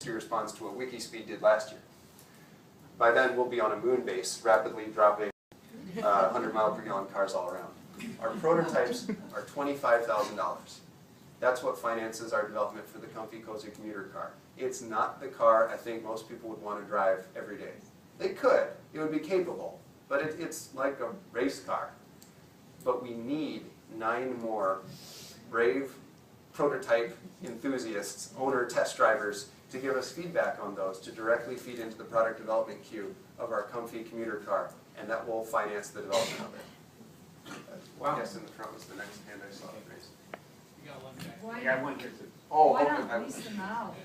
response to what Wikispeed did last year. By then, we'll be on a moon base, rapidly dropping 100-mile-per-gallon cars all around. Our prototypes are $25,000. That's what finances our development for the comfy, cozy commuter car. It's not the car I think most people would want to drive every day. They could. It would be capable. But it's like a race car. But we need 9 more brave prototype enthusiasts, owner test drivers, to give us feedback on those, to directly feed into the product development queue of our comfy commuter car, and that will finance the development of it. Wow. Yes, in the front was the next hand I saw raised. You got one guy. Why, Yeah, one here too. Oh, why okay. not lease them out?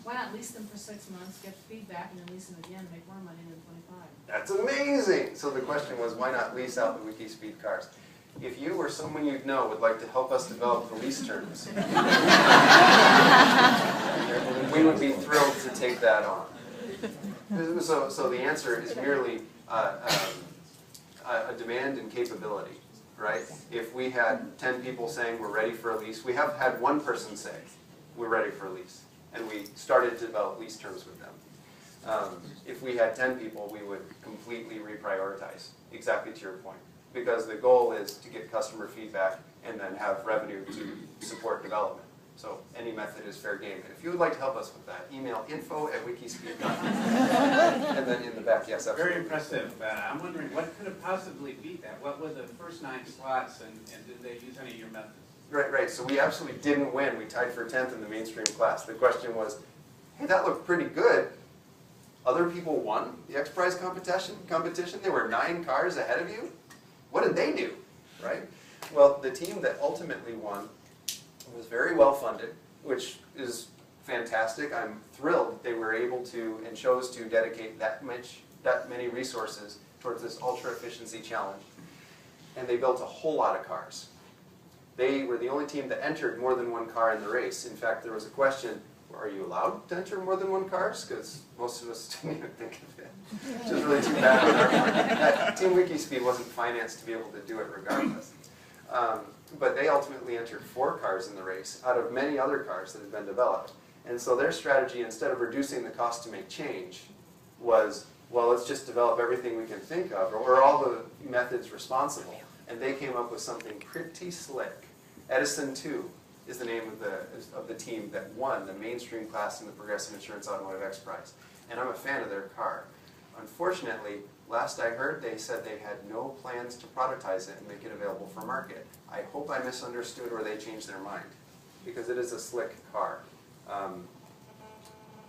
Why not lease them for 6 months, get feedback, and then lease them again, make more money than 25? That's amazing! So the question was, why not lease out the Wikispeed cars? If you or someone you know would like to help us develop the lease terms, we would be thrilled to take that on. So the answer is merely a demand and capability, right? If we had 10 people saying we're ready for a lease, we have had one person say we're ready for a lease, and we started to develop lease terms with them. If we had 10 people, we would completely reprioritize, exactly to your point. Because the goal is to get customer feedback and then have revenue to support development. So any method is fair game. And if you would like to help us with that, email info@wikispeed.com. And then in the back, yes, absolutely. Very impressive. I'm wondering what could have possibly beat that? What were the first 9 slots, and did they use any of your methods? Right. So we absolutely didn't win. We tied for 10th in the mainstream class. The question was, hey, that looked pretty good. Other people won the X Prize competition. There were 9 cars ahead of you. What did they do, right? Well, the team that ultimately won was very well funded, which is fantastic. I'm thrilled they were able to and chose to dedicate that many resources towards this ultra efficiency challenge. And they built a whole lot of cars. They were the only team that entered more than 1 car in the race. In fact, there was a question, are you allowed to enter more than 1 cars? Because most of us didn't even think of it. Which is really too bad on our part. Team Wikispeed wasn't financed to be able to do it regardless. But they ultimately entered 4 cars in the race out of many other cars that had been developed. And so their strategy, instead of reducing the cost to make change, was, well, let's just develop everything we can think of, or all the methods responsible. And they came up with something pretty slick. Edison 2 is the name of the team that won the mainstream class in the Progressive Insurance Automotive X Prize. And I'm a fan of their car. Unfortunately, last I heard, they said they had no plans to prototype it and make it available for market. I hope I misunderstood or they changed their mind, because it is a slick car. I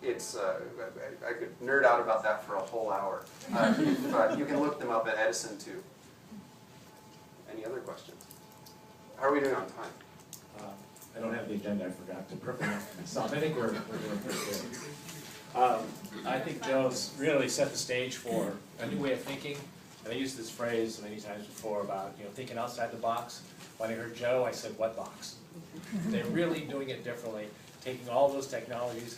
could nerd out about that for a whole hour. You can look them up at Edison 2. Any other questions? How are we doing on time? I don't have the agenda, I forgot to prepare myself. I think we're doing pretty good. I think Joe's really set the stage for a new way of thinking. And I used this phrase many times before about thinking outside the box. When I heard Joe, I said, what box? They're really doing it differently, taking all those technologies